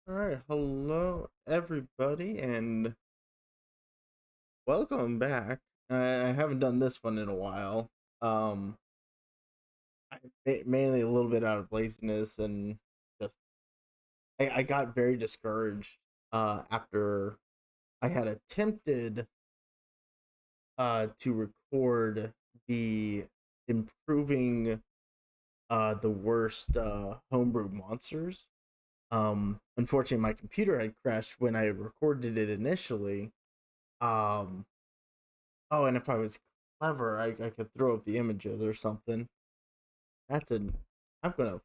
All right, hello everybody, and welcome back. I haven't done this one in a while. Um, mainly a little bit out of laziness and just I got very discouraged after I had attempted to record the improving the worst homebrew monsters. Unfortunately, my computer had crashed when I recorded it initially. Um, Oh, and if I was clever, I could throw up the images or something. That's an. I'm gonna.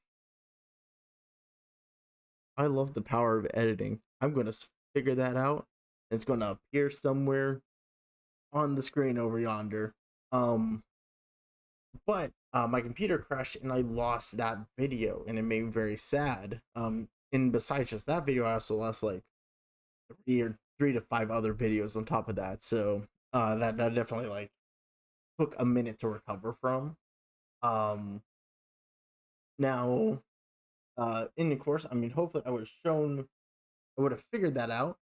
I love the power of editing. I'm gonna figure that out. It's gonna appear somewhere on the screen over yonder. Um, but my computer crashed and I lost that video, and it made me very sad. And besides just that video, I also lost like three to five other videos on top of that. So that definitely like took a minute to recover from. Um, Now, in the course, I mean, hopefully, I would have figured that out,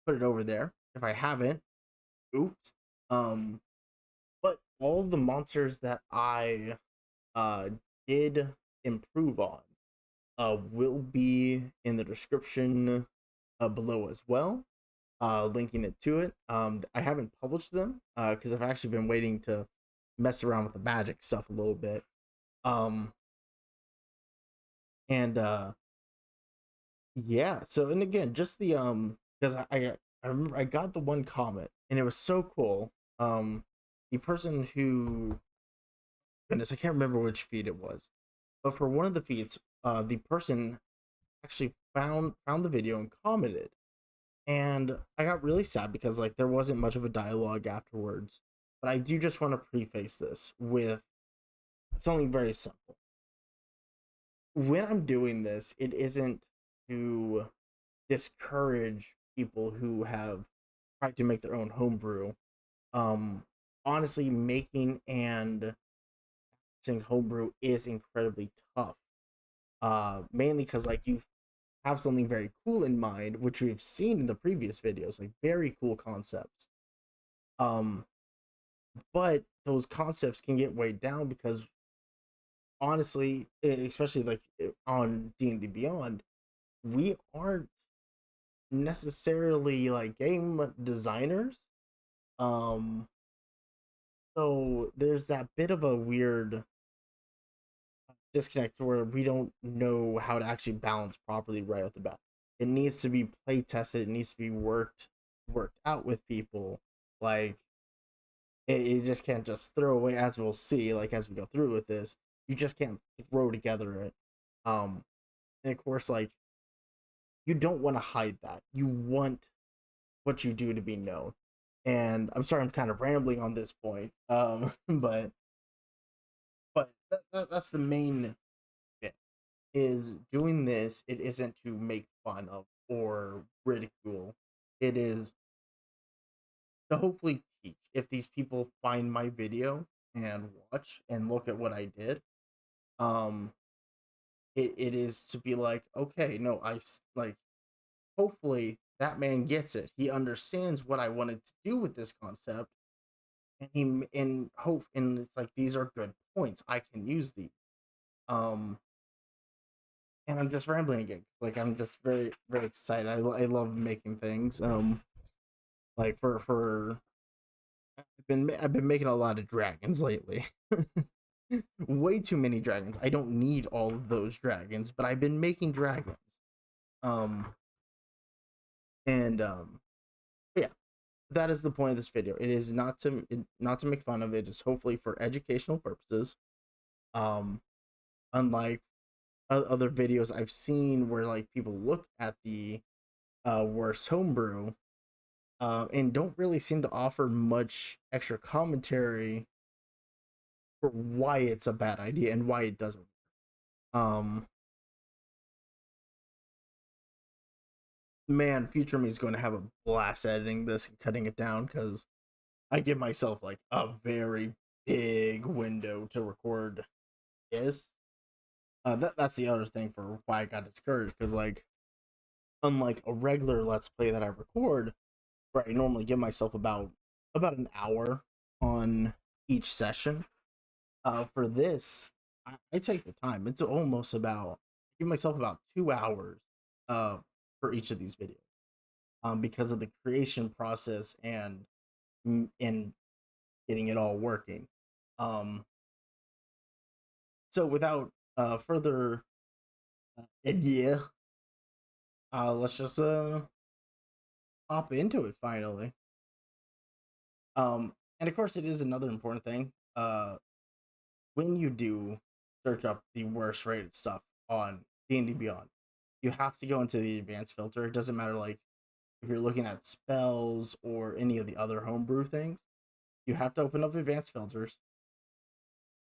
put it over there. If I haven't, oops. Um, but all the monsters that I uh did improve on will be in the description below as well. Linking it to it. I haven't published them because I've actually been waiting to mess around with the magic stuff a little bit. Um, and Yeah. So and again, just the because I remember I got the one comment and it was so cool. The person who goodness, I can't remember which feed it was, but for one of the feeds, the person actually found the video and commented, and I got really sad because like there wasn't much of a dialogue afterwards. But I do just want to preface this with something very simple. When I'm doing this, it isn't to discourage people who have tried to make their own homebrew. Um, Honestly, making and using homebrew is incredibly tough. Mainly because like you have something very cool in mind, which we've seen in the previous videos, like very cool concepts. Um, but those concepts can get weighed down because honestly, especially like on D&D Beyond, we aren't necessarily like game designers. Um, so there's that bit of a weird disconnect where we don't know how to actually balance properly right off the bat. It needs to be play tested. It needs to be worked out with people. Like you just can't just throw away. As we'll see, like as we go through with this, you just can't throw together it. Um, and of course, like you don't want to hide that. You want what you do to be known. And I'm sorry, I'm kind of rambling on this point. That's the main bit is doing this. It isn't to make fun of or ridicule. It is to hopefully teach. If these people find my video and watch and look at what I did, um, it is to be like, okay, no, like hopefully that man gets it. He understands what I wanted to do with this concept, and it's like these are good points. I can use these. Um, and I'm just rambling again. Like I'm just very very excited. I love making things. Like for I've been making a lot of dragons lately. Way too many dragons. I don't need all of those dragons, but I've been making dragons. Um and yeah, that is the point of this video. It is not to make fun of it. It's hopefully for educational purposes. Um, Unlike other videos I've seen where like people look at the worst homebrew and don't really seem to offer much extra commentary for why it's a bad idea and why it doesn't. Um, Man, future me is going to have a blast editing this and cutting it down because I give myself like a very big window to record this. That's the other thing for why I got discouraged because like unlike a regular Let's Play that I record, where I normally give myself about an hour on each session. For this, I take the time. It's almost about give myself about 2 hours uh for each of these videos. Because of the creation process and getting it all working. Um, so without further yeah, let's just hop into it finally. And of course, it is another important thing. When you do search up the worst rated stuff on D&D Beyond, you have to go into the advanced filter. It doesn't matter like if you're looking at spells or any of the other homebrew things. You have to open up advanced filters,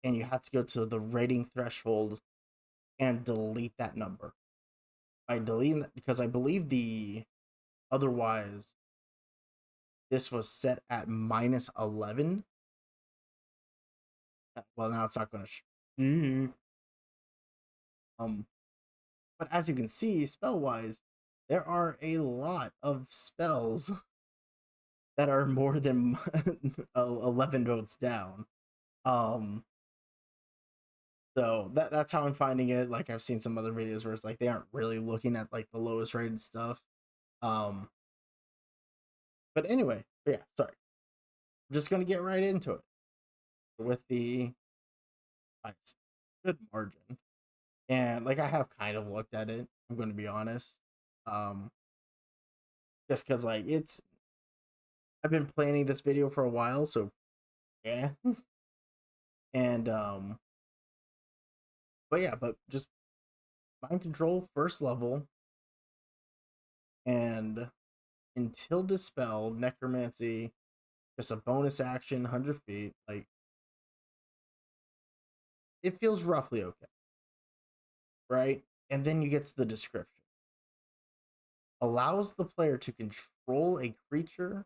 and you have to go to the rating threshold and delete that number. By deleting that, because I believe the otherwise this was set at -11. Well, now it's not going to. Um, but as you can see, spell wise, there are a lot of spells that are more than 11 votes down. Um, so that's how I'm finding it. Like I've seen some other videos where it's like they aren't really looking at like the lowest rated stuff. Um, but anyway, yeah, sorry. I'm just gonna get right into it with the nice, good margin. And like I have kind of looked at it. I'm going to be honest. Um, just because like I've been planning this video for a while, so yeah. And but yeah, but just mind control first level, and until dispelled necromancy, just a bonus action, 100 feet. Like it feels roughly okay, right? And then you get to the description. Allows the player to control a creature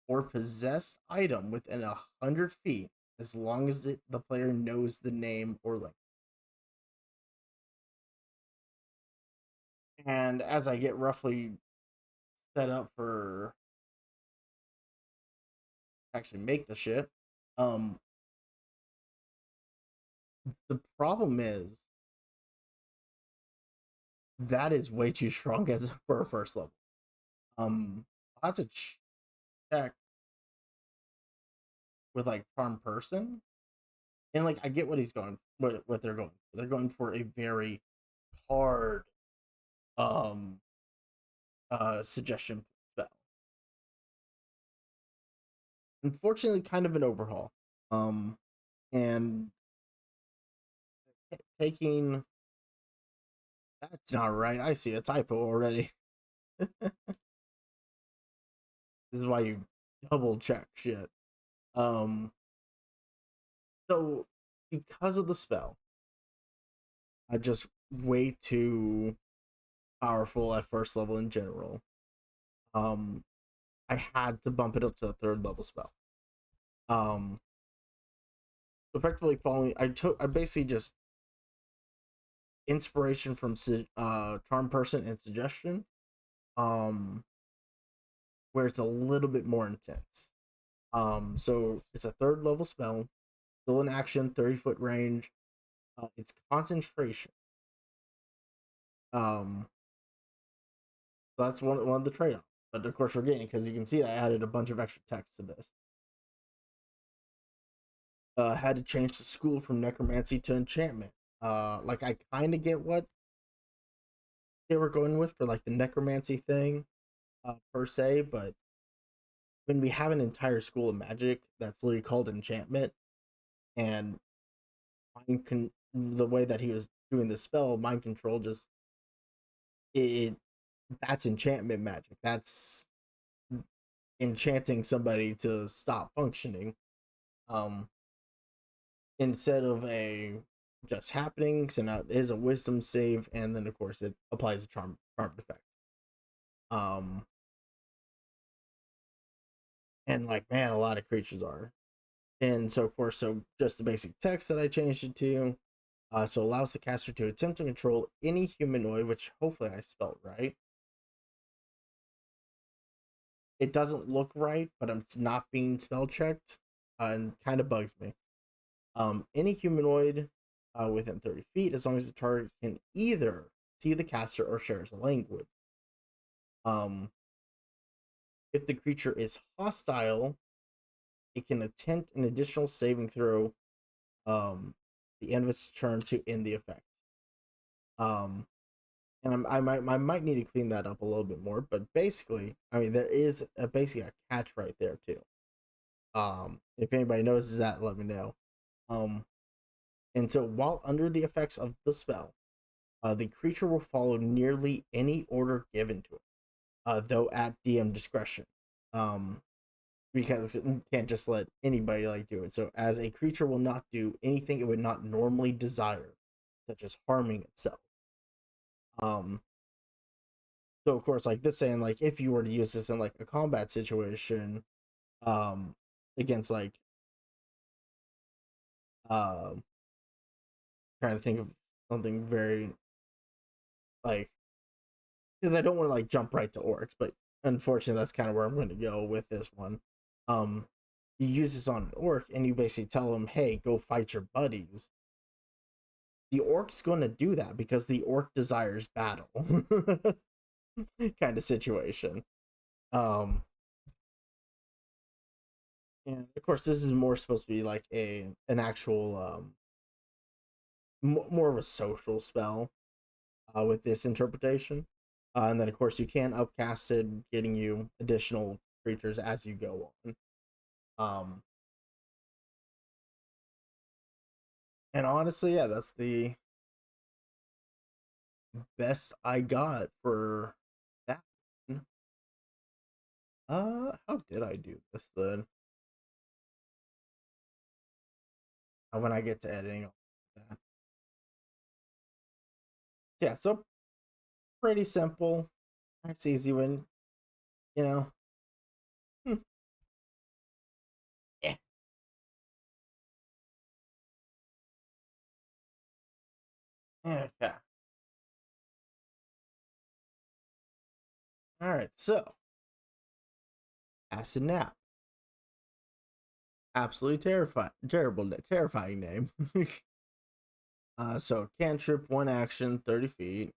or possessed item within 100 feet as long as the player knows the name or link. And as I get roughly set up for actually make the shit, um, the problem is that is way too strong as for a first level. I have to check with like charm person, and like I get what he's going, what they're going. They're going for a very hard um suggestion spell. Unfortunately, kind of an overhaul. And taking that's not right. I see a typo already. This is why you double check shit. Um, so because of the spell, I just way too powerful at first level in general. Um, I had to bump it up to a third level spell. Um, effectively following, I basically just inspiration from charm person and suggestion. Um, where it's a little bit more intense. So it's a third level spell, still in action, 30-foot range. It's concentration. Um, that's one of the trade offs. But of course, we're getting because you can see I added a bunch of extra text to this. Had to change the school from necromancy to enchantment. Like I kind of get what they were going with for like the necromancy thing, per se, but when we have an entire school of magic that's literally called enchantment, and the way that he was doing the spell, mind control, just it that's enchantment magic. That's enchanting somebody to stop functioning. Um, instead of a just happening, so now it is a wisdom save, and then of course it applies a charm effect. Um, and like man, a lot of creatures are, and so of course, so just the basic text that I changed it to. So allows the caster to attempt to control any humanoid, which hopefully I spelled right. it doesn't look right, but it's not being spell checked, and kind of bugs me. Any humanoid within 30 feet, as long as the target can either see the caster or shares a language. Um, if the creature is hostile, it can attempt an additional saving throw the end of its turn to end the effect. And I might need to clean that up a little bit more, but basically, I mean, there is basically a catch right there too. If anybody notices that, let me know. And so while under the effects of the spell, the creature will follow nearly any order given to it, though at DM discretion. Because you can't just let anybody like do it. So as a creature will not do anything it would not normally desire, such as harming itself. So of course, like this saying, like if you were to use this in like a combat situation, against like um trying to think of something very like, because I don't want to like jump right to orcs, but unfortunately that's kind of where I'm going to go with this one. Um, you use this on an orc and you basically tell them, "Hey, go fight your buddies." The orc's going to do that because the orc desires battle, kind of situation. Um, and of course, this is more supposed to be like an actual more of a social spell with this interpretation. And then, of course, you can upcast it, getting you additional creatures as you go on. Um, and honestly, yeah, that's the best I got for that one. How did I do this then? When I get to editing that. Yeah, so pretty simple. Nice, easy one, you know. Hmm. Yeah. Okay. All right. So, Acid Nap. Absolutely terrifying, terrifying name. So cantrip, one action, 30 feet,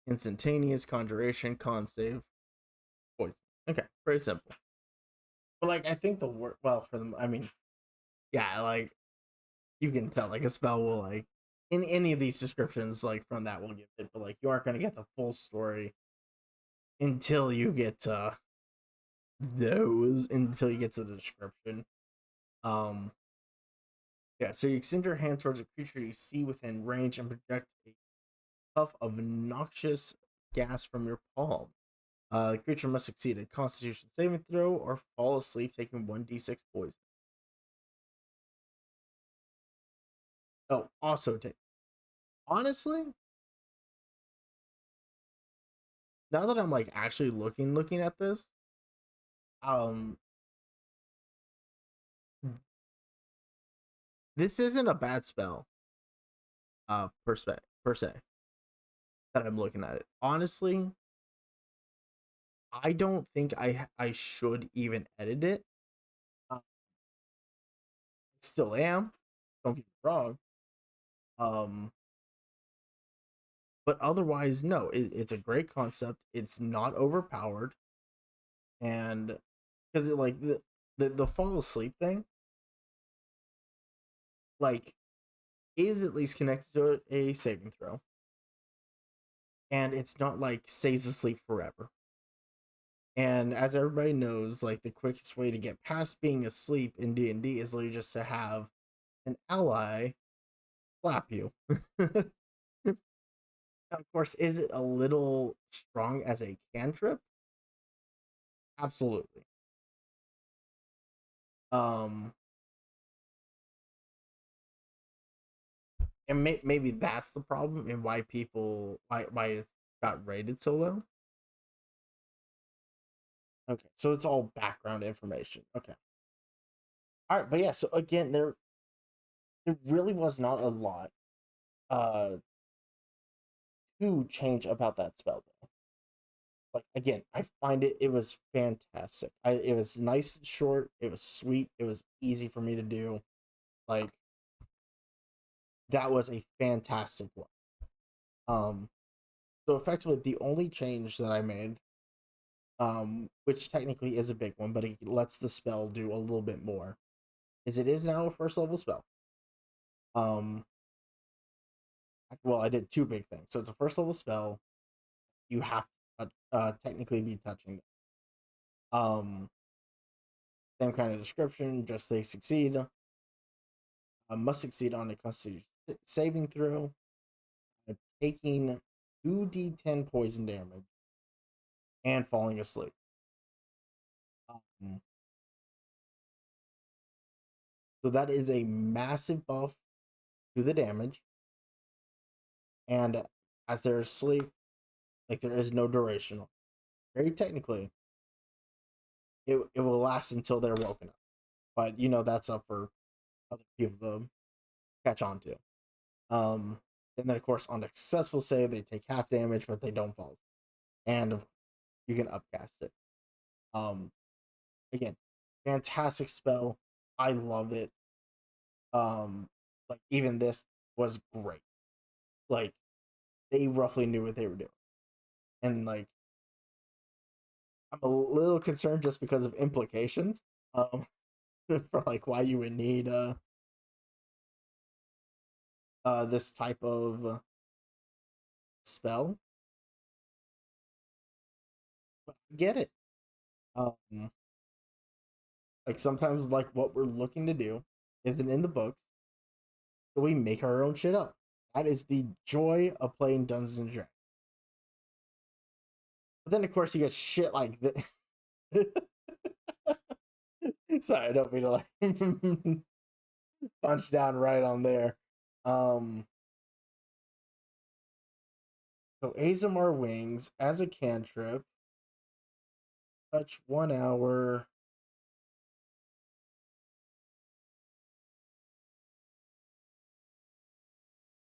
instantaneous conjuration, con save, poison. Okay, very simple. But like, I think the word, well, for them, I mean, yeah, like you can tell, like a spell will like in any of these descriptions, like from that will give it, but like you aren't gonna get the full story until you get to until you get to the description. Um, yeah, so you extend your hand towards a creature you see within range and project a puff of noxious gas from your palm. The creature must succeed a Constitution saving throw or fall asleep, taking 1d6 poison. Oh, also take. Honestly, now that I'm like actually looking at this, um, this isn't a bad spell. Per se that I'm looking at it. Honestly, I don't think I should even edit it. I still am. Don't get me wrong. Um, but otherwise, no. It's a great concept. It's not overpowered, and because it like the fall asleep thing, like is at least connected to a saving throw, and it's not like stays asleep forever. And as everybody knows, like the quickest way to get past being asleep in D&D is literally just to have an ally slap you. Now, of course, is it a little strong as a cantrip? Absolutely. Um, and maybe that's the problem and why people why it's got rated so low. Okay, so it's all background information. Okay, all right, but yeah. So again, there really was not a lot uh to change about that spell though. like again, I find it was fantastic. It was nice and short, it was sweet, it was easy for me to do. Like that was a fantastic one. Um so effectively the only change that I made, which technically is a big one, but it lets the spell do a little bit more, is it is now a first level spell. Um well, I did two big things. So it's a first level spell. You have to technically be touching them. Same kind of description, just they succeed. Must succeed on a constitution saving throw, taking 2d10 poison damage, and falling asleep. Um, so that is a massive buff to the damage. And as they're asleep, like there is no duration. Very technically, it will last until they're woken up. But that's up for other people to catch on to. Um, and then of course on a successful save they take half damage, but they don't fall. And you can upcast it. Um, Again, fantastic spell. I love it. Like even this was great. Like they roughly knew what they were doing, and like I'm a little concerned just because of implications. For like why you would need this type of spell. But I get it. Um, like sometimes like what we're looking to do isn't in the books, so we make our own shit up. That is the joy of playing Dungeons and Dragons. But then of course you get shit like this. Sorry, I don't mean to like punch down right on there. Um so Azamar Wings as a cantrip, touch 1 hour.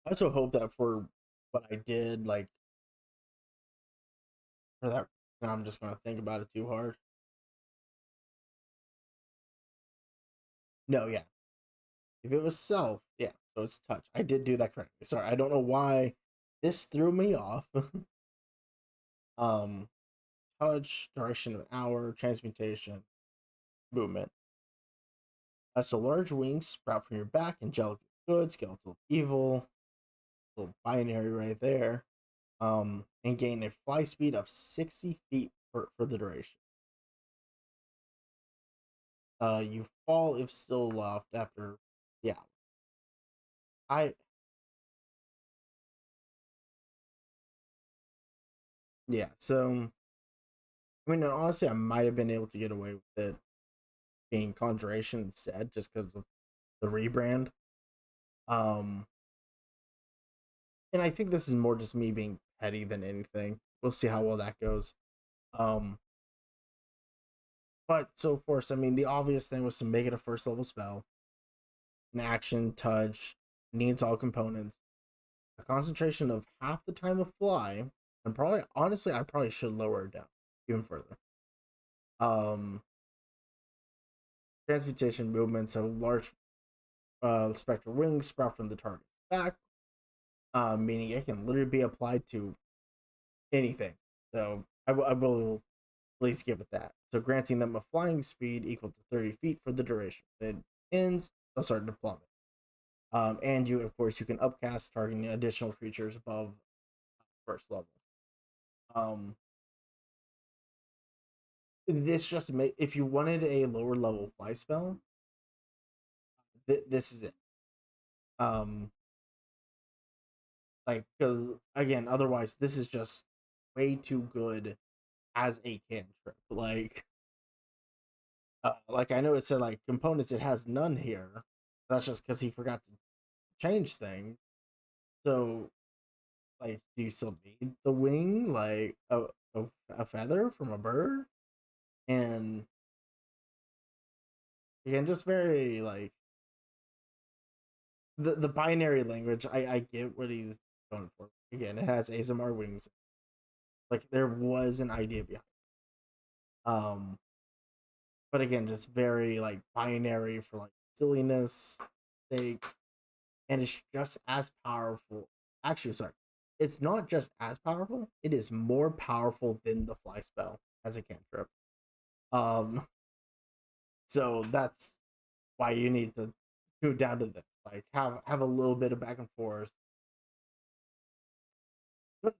I also hope that for what I did, like for that, now I'm just gonna think about it too hard. No, yeah. If it was self, yeah. So it's touch. I did do that correctly. Sorry, I don't know why this threw me off. um, touch, duration of an hour, transmutation, movement. So large wings sprout from your back, angelic good, skeletal evil, little binary right there. And gain a fly speed of 60 feet for the duration. You fall if still aloft after, yeah. I Yeah. So I mean, honestly, I might have been able to get away with it being Conjuration instead, just because of the rebrand. Um, and I think this is more just me being petty than anything. We'll see how well that goes. Um, but so of course, I mean, the obvious thing was to make it a first level spell, an action, touch, needs all components, a concentration of half the time of fly, and probably honestly, I probably should lower it down even further. Um, Transmutation movements, so large spectral wings sprout from the target's back, meaning it can literally be applied to anything. So I will at least give it that. So granting them a flying speed equal to 30 feet for the duration. When it ends, they'll start to plummet. And you, of course, you can upcast targeting additional creatures above first level. Um, this just make if you wanted a lower level fly spell, this is it. Um, like because again, otherwise this is just way too good as a cantrip. Like I know it said like components, it has none here. That's just because he forgot to change things. So, like, do you still need the wing, like a feather from a bird? And again, just very like the binary language. I get what he's going for. Again, it has Azamar wings. Like there was an idea behind it. But again, just very like binary for like silliness sake, and it's just as powerful. Actually, sorry, it's not just as powerful; it is more powerful than the fly spell as a cantrip. Um, so that's why you need to go down to this. Like have a little bit of back and forth.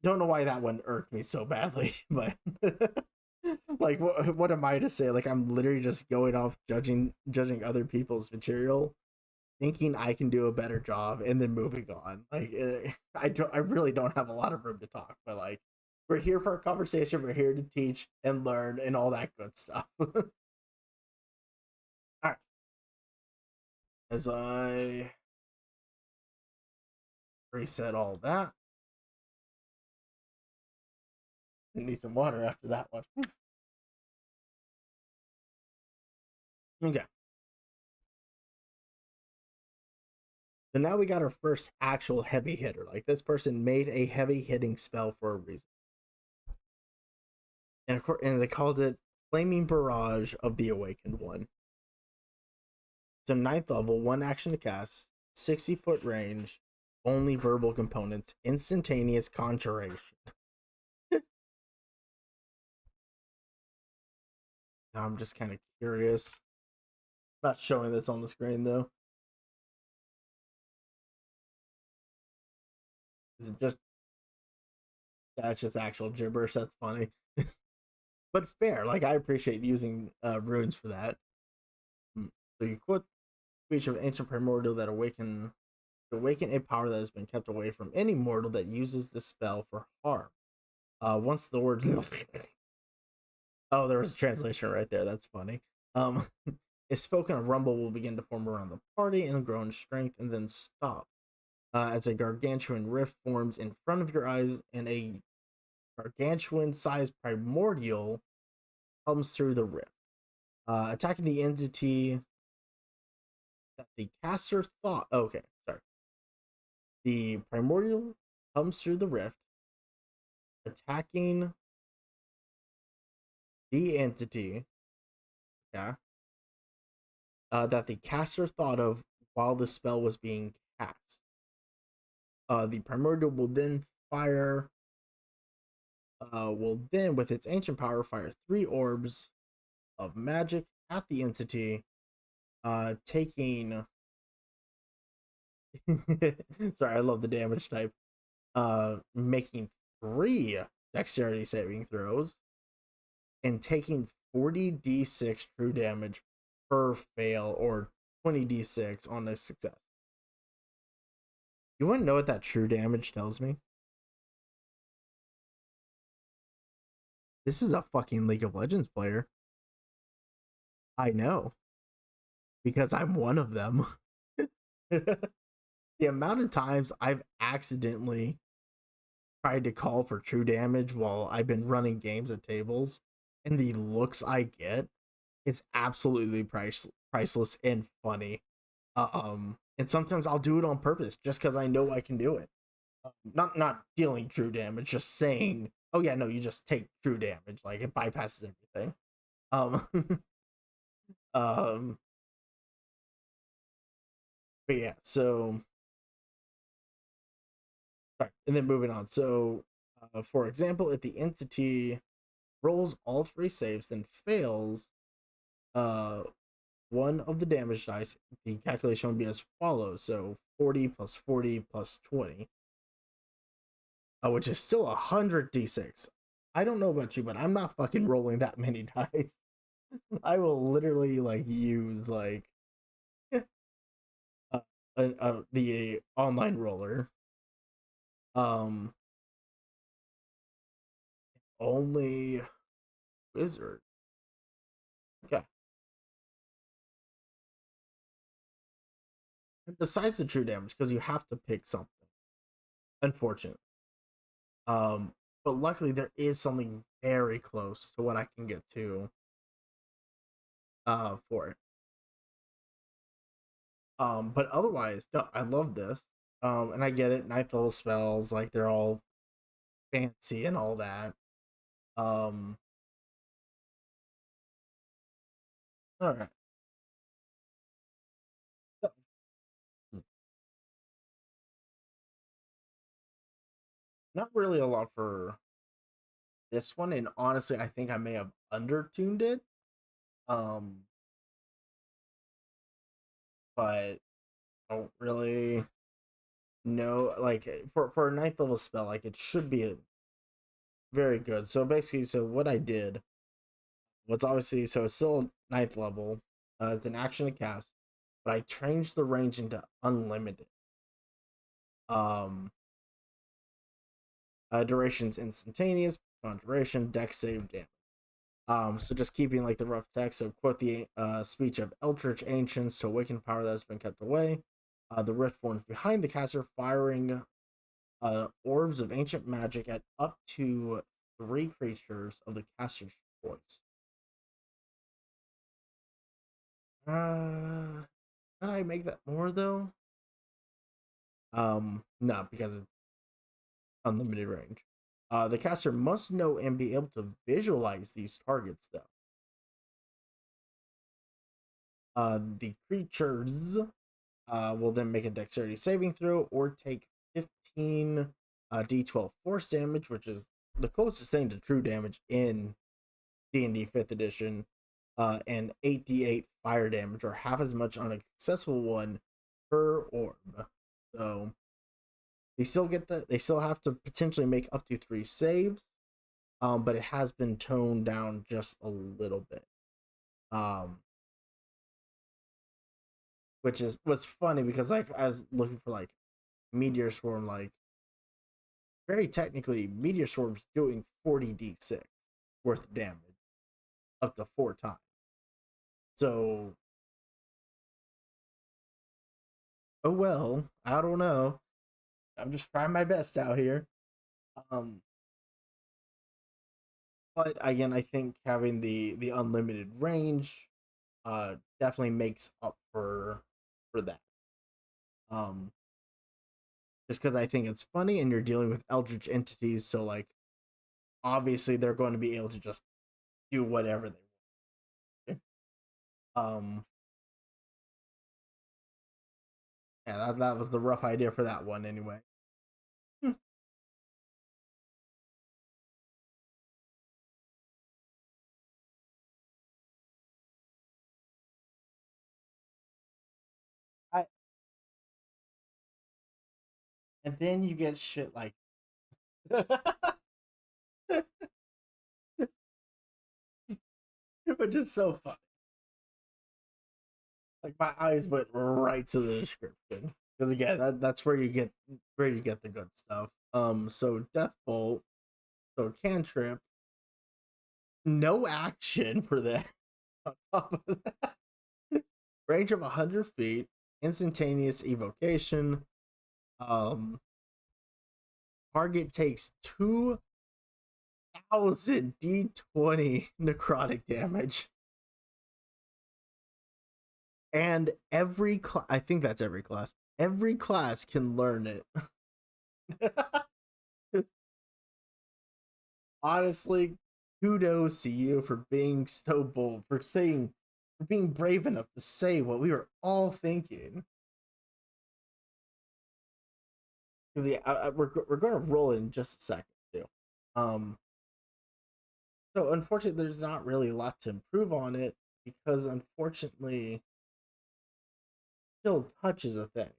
Don't know why that one irked me so badly, but like what am I to say? Like I'm literally just going off judging other people's material, thinking I can do a better job, and then moving on. Like I really don't have a lot of room to talk, but like we're here for a conversation. We're here to teach and learn and all that good stuff. All right, as I reset all that, I need some water after that one. Okay. So now we got our first actual heavy hitter. Like this person made a heavy hitting spell for a reason. And they called it Flaming Barrage of the Awakened One. So ninth level, one action to cast, 60-foot range, only verbal components, instantaneous conjuration. Now I'm just kind of curious. Not showing this on the screen though. Is it just that's just actual gibberish? That's funny. But fair. Like I appreciate using runes for that. So you quote speech of ancient primordial that awaken a power that has been kept away from any mortal that uses the spell for harm. Once the word oh, there was a translation right there. That's funny. Um, is spoken, a rumble will begin to form around the party and grow in strength and then stop. As a gargantuan rift forms in front of your eyes, and a gargantuan-sized primordial comes through the rift, attacking the entity that the caster thought. Okay, sorry. The primordial comes through the rift, attacking the entity, yeah, that the caster thought of while the spell was being cast. The primordial will then fire. Will then, with its ancient power, fire 3 orbs of magic at the entity, taking. Sorry, I love the damage type. Making 3 dexterity saving throws and taking 40d6 true damage per fail or 20d6 on a success. You want to know what that true damage tells me? This is a fucking League of Legends player. I know. Because I'm one of them. The amount of times I've accidentally tried to call for true damage while I've been running games at tables, and the looks I get is absolutely priceless and funny. And sometimes I'll do it on purpose just because I know I can do it. Not dealing true damage, just saying, oh yeah, no, you just take true damage. Like it bypasses everything. Um, um, but yeah, so right, and then moving on. So, for example, if the entity rolls all 3 saves, then fails uh one of the damage dice, the calculation will be as follows. So 40 plus 40 plus 20, which is still 100 d6. I don't know about you, but I'm not fucking rolling that many dice. I will literally like use like the online roller. Um, only wizard. Okay. Besides the true damage, because you have to pick something. Unfortunately. But luckily there is something very close to what I can get to for it. But otherwise, no, I love this. And I get it, ninth level spells, like they're all fancy and all that. Um, all right. So, not really a lot for this one, and honestly, I think I may have undertuned it. Um, but I don't really know. Like for a ninth level spell, like it should be very good. So basically, so what I did was obviously so it's still ninth level. It's an action to cast, but I changed the range into unlimited. Um, duration's instantaneous, duration, deck save damage. So just keeping like the rough text. So quote the speech of Eldritch Ancients to awaken power that has been kept away. The rift forms behind the caster, firing orbs of ancient magic at up to 3 creatures of the caster's choice. Can I make that more though? No, because it's unlimited range. The caster must know and be able to visualize these targets though. The creatures will then make a dexterity saving throw or take 15 d12 force damage, which is the closest thing to true damage in D&D 5th edition, and 8d8 fire damage, or half as much on a successful one per orb. So they still have to potentially make up to 3 saves, but it has been toned down just a little bit. Um, which is what's funny because like as looking for like Meteor Swarm, like very technically Meteor Swarm's doing 40d6 worth of damage up to 4 times. So oh well, I don't know. I'm just trying my best out here. Um, but again, I think having the unlimited range definitely makes up for that. Um, just because I think it's funny and you're dealing with eldritch entities, so like obviously they're going to be able to just do whatever they want. Um, yeah, that was the rough idea for that one anyway. I and then you get shit like which is so funny. Like my eyes went right to the description. Because again, that's where you get the good stuff. So Death Bolt, so cantrip, no action for that. On top of that, range of 100 feet, instantaneous evocation. Um, target takes 2,000 d20 necrotic damage, and I think that's every class. Every class can learn it. Honestly, kudos to you for being so bold, for being brave enough to say what we were all thinking. We're going to roll in just a second too. Um, so unfortunately, there's not really a lot to improve on it because unfortunately, still touch is a thing,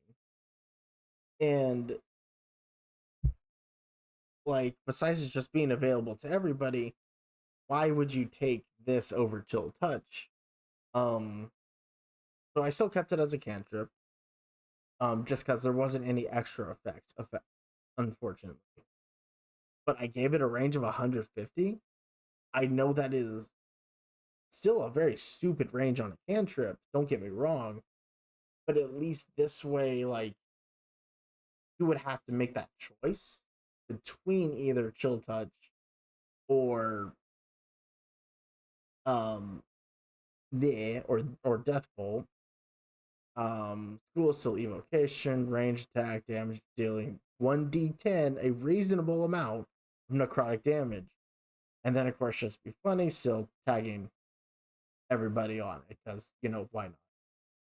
and like besides it just being available to everybody, why would you take this over chill touch? Um, so I still kept it as a cantrip, just because there wasn't any extra effect, unfortunately. But I gave it a range of 150. I know that is still a very stupid range on a cantrip. Don't get me wrong, but at least this way, like you would have to make that choice between either chill touch or um or death bolt. School still evocation, range attack, damage dealing 1d10, a reasonable amount of necrotic damage. And then of course just be funny, still tagging everybody on it because why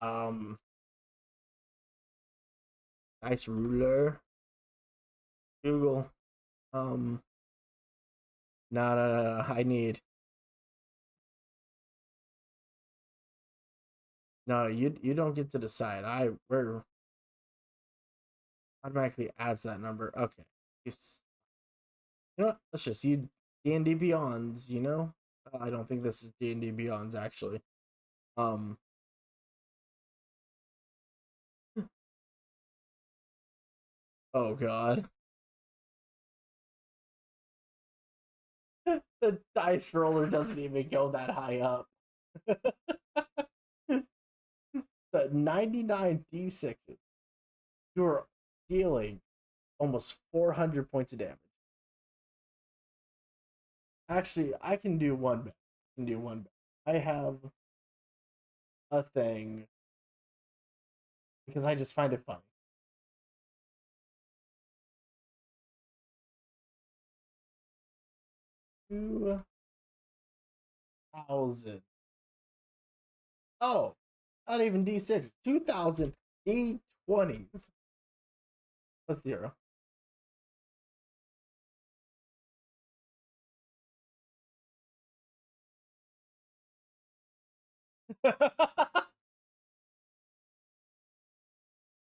not? Nice ruler. Google. No. I need. No, you don't get to decide. We're automatically adds that number. Okay. You know what? Let's just use D&D Beyonds. I don't think this is D&D Beyonds actually. Um. Oh God. The dice roller doesn't even go that high up. The 99 D6s. You're dealing almost 400 points of damage. Actually, I can do one better. I have a thing because I just find it funny. 2,000. Oh, not even D6. 2,000 D20s. That's zero.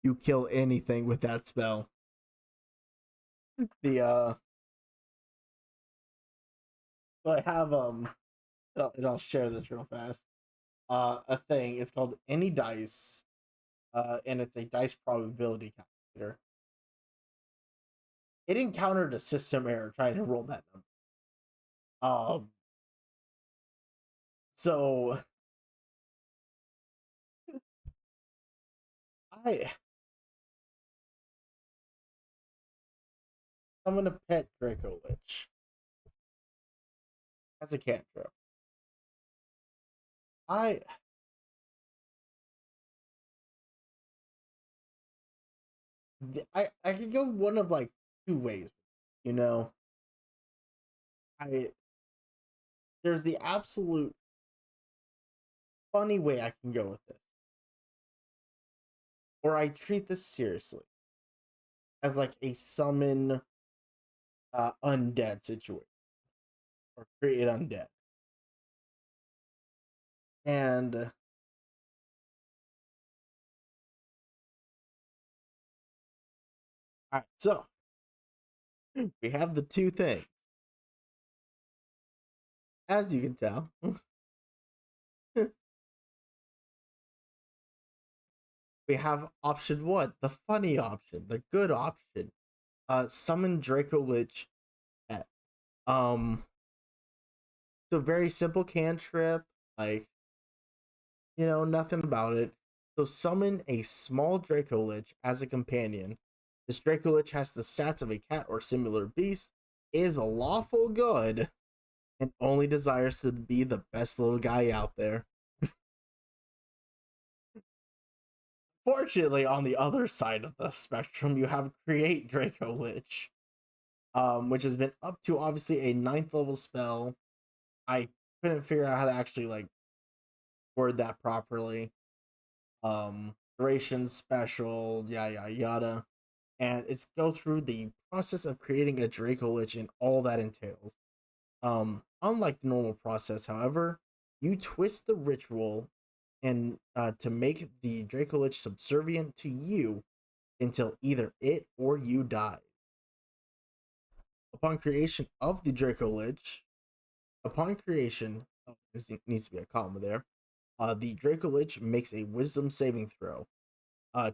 You kill anything with that spell. The So I have and I'll share this real fast. A thing. It's called Any Dice. And it's a dice probability calculator. It encountered a system error trying to roll that number. So I I'm gonna pet Draco Lich as a cantrip. I I could go one of like two ways, you know. I There's the absolute funny way I can go with this, or I treat this seriously as like a summon undead situation or create undead, and all right, so we have the two things, as you can tell. We have option one, the funny option, the good option. Summon Draco Lich at so very simple cantrip, like nothing about it. So summon a small Draco Lich as a companion. This Draco Lich has the stats of a cat or similar beast, is a lawful good, and only desires to be the best little guy out there. Fortunately, on the other side of the spectrum, you have Create Draco Lich, which has been up to obviously a 9th level spell. I couldn't figure out how to actually like word that properly. Duration special, yada yada, and it's go through the process of creating a Draco Lich and all that entails. Unlike the normal process, however, you twist the ritual and to make the Draco Lich subservient to you until either it or you die. Upon creation of the Draco Lich, upon creation, there needs to be a comma there. The Draco Lich makes a Wisdom saving throw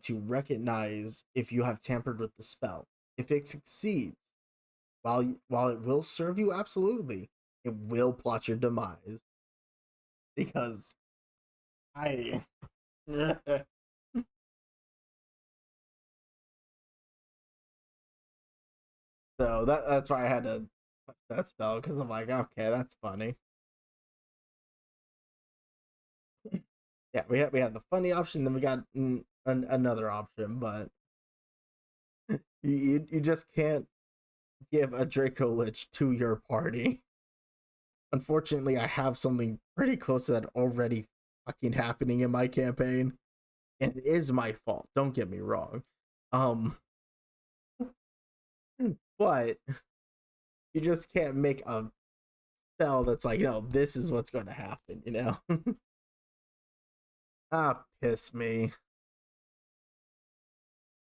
to recognize if you have tampered with the spell. If it succeeds, while it will serve you absolutely, it will plot your demise. Because I so that's why I had to put that spell because I'm like, okay, that's funny. Yeah, we had the funny option, then we got another option, but you just can't give a Draco Lich to your party. Unfortunately, I have something pretty close to that already fucking happening in my campaign, and it is my fault. Don't get me wrong. Um, but you just can't make a spell that's like, this is what's going to happen. Piss me.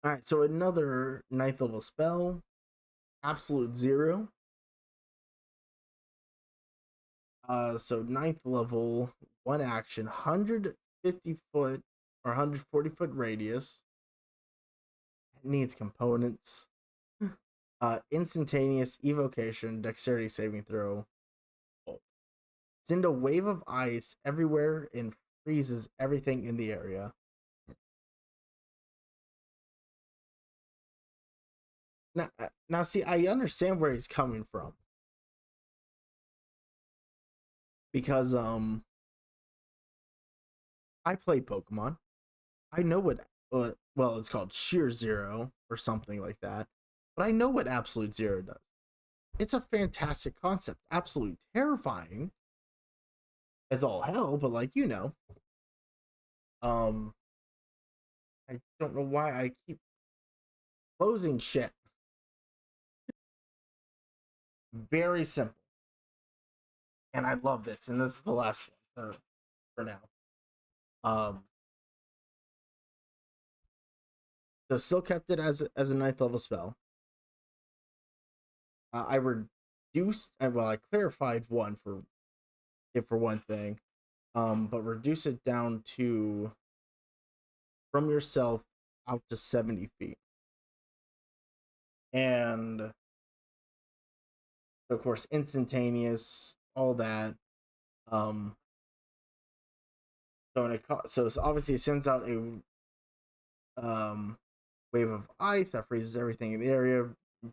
All right, so another ninth level spell, Absolute Zero. So ninth level, one action, 150-foot or 140-foot radius. It needs components. Instantaneous evocation, dexterity saving throw. Send a wave of ice everywhere and freezes everything in the area. Now, see, I understand where he's coming from because I played Pokemon. I know what well, it's called Sheer Zero or something like that, but I know what Absolute Zero does. It's a fantastic concept, absolutely terrifying as all hell, but like um, I don't know why I keep closing shit. Very simple, and I love this, and this is the last one for now. Um, so still kept it as a ninth level spell. I reduced, well, I clarified one for one thing, but reduce it down to from yourself out to 70 feet, and of course instantaneous, all that. Um, so obviously it sends out a wave of ice that freezes everything in the area.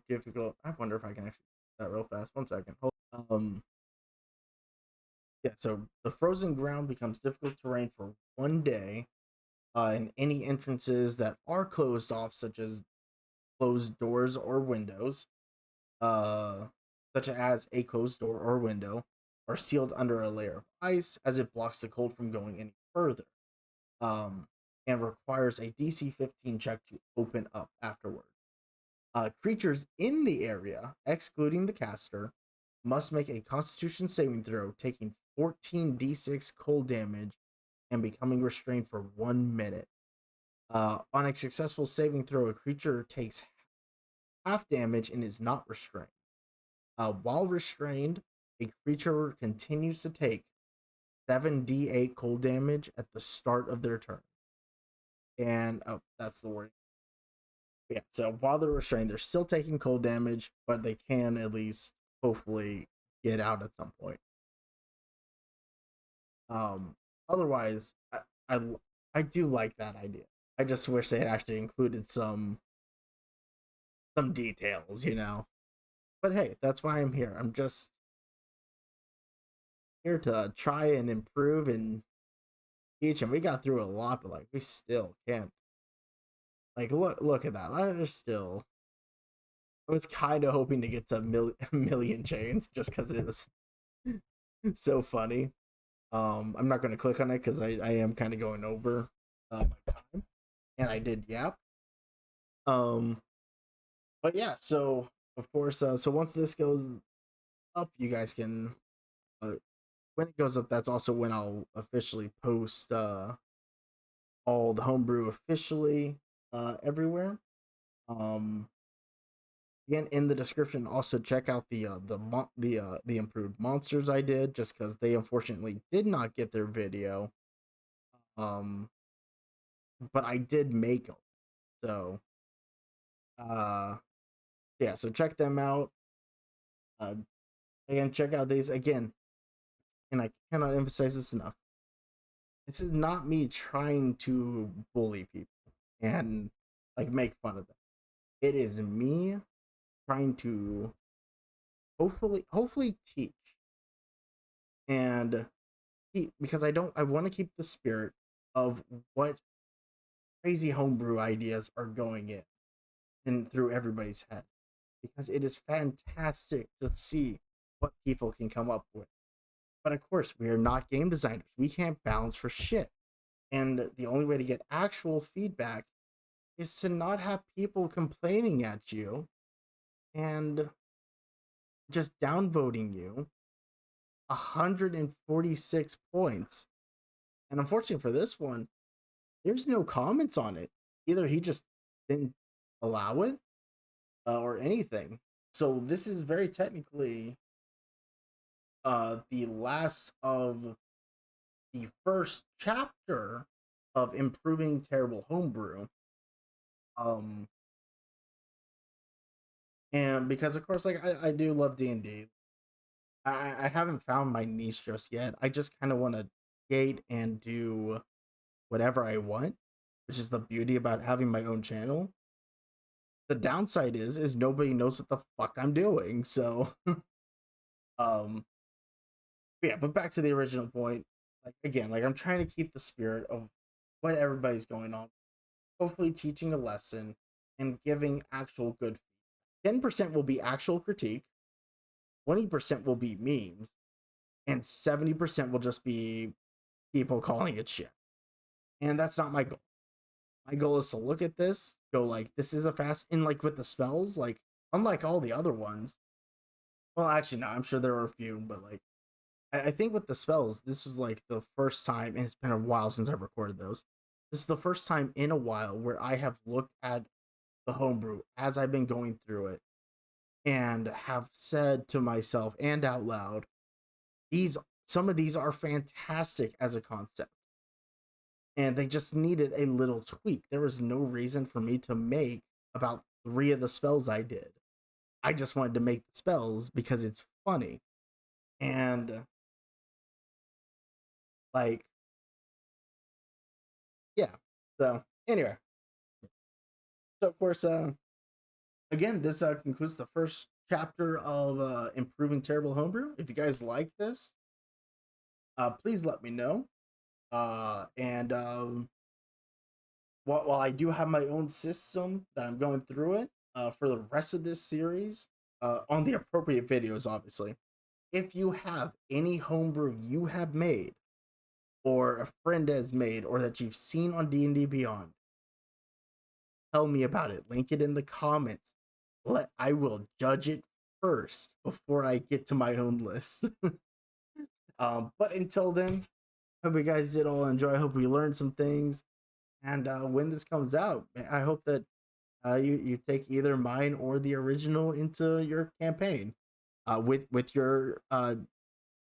Difficult. I wonder if I can actually do that real fast. 1 second. Yeah. So the frozen ground becomes difficult terrain for 1 day, and any entrances that are closed off, such as closed doors or windows, uh, such as a closed door or window, are sealed under a layer of ice as it blocks the cold from going any further. Um, and requires a DC 15 check to open up afterward. Creatures in the area, excluding the caster, must make a Constitution saving throw, taking 14d6 cold damage and becoming restrained for 1 minute. On a successful saving throw, a creature takes half damage and is not restrained. While restrained, a creature continues to take 7d8 cold damage at the start of their turn. And that's the word. Yeah, so while they're restrained, they're still taking cold damage, but they can at least hopefully get out at some point. Otherwise, I, I do like that idea. I just wish they had actually included some details. But hey, that's why I'm here. I'm just here to try and improve and teach. And we got through a lot, but like we still can't. Like look at that. There's still. I was kind of hoping to get to million chains just because it was so funny. I'm not going to click on it because I am kind of going over my time, and I did yap. But yeah, so of course, so once this goes up, you guys can. When it goes up, that's also when I'll officially post all the homebrew officially everywhere. Um, Again, in the description, also check out the improved monsters I did, just because they unfortunately did not get their video. Um, but I did make them, so yeah. So check them out. Uh, Again, check out these again, and I cannot emphasize this enough. This is not me trying to bully people and like make fun of them. It is me trying to hopefully teach and because I want to keep the spirit of what crazy homebrew ideas are going in and through everybody's head, because it is fantastic to see what people can come up with. But of course, we are not game designers. We can't balance for shit. And the only way to get actual feedback is to not have people complaining at you and just downvoting you 146 points. And unfortunately for this one, there's no comments on it. Either he just didn't allow it or anything. So this is very technically the last of the first chapter of improving terrible homebrew. Um, and because of course, like I do love D&D. I haven't found my niche just yet. I just kind of want to skate and do whatever I want, which is the beauty about having my own channel. The downside is nobody knows what the fuck I'm doing. So um yeah, but back to the original point. Like again, like I'm trying to keep the spirit of what everybody's going on. Hopefully teaching a lesson and giving actual good 10% will be actual critique, 20% will be memes, and 70% will just be people calling it shit. And that's not my goal. My goal is to look at this, go like, this is a fast, and like with the spells, like, unlike all the other ones, well, actually, no, I'm sure there are a few, but like, I think with the spells, this was like the first time, and it's been a while since I've recorded those. This is the first time in a while where I have looked at the homebrew as I've been going through it and have said to myself and out loud, these some of these are fantastic as a concept. And they just needed a little tweak. There was no reason for me to make about 3 of the spells I did. I just wanted to make the spells because it's funny. And like yeah. So anyway. So of course again, this concludes the first chapter of improving terrible homebrew. If you guys like this, please let me know. And while I do have my own system that I'm going through it for the rest of this series on the appropriate videos, obviously. If you have any homebrew you have made, or a friend has made, or that you've seen on D&D Beyond, tell me about it. Link it in the comments. I will judge it first before I get to my own list. But until then, hope you guys did all enjoy. I hope we learned some things. And when this comes out, I hope that you take either mine or the original into your campaign, with your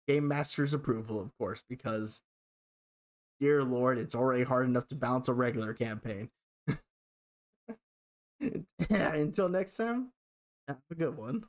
game master's approval, of course, because dear lord, it's already hard enough to balance a regular campaign. Until next time, have a good one.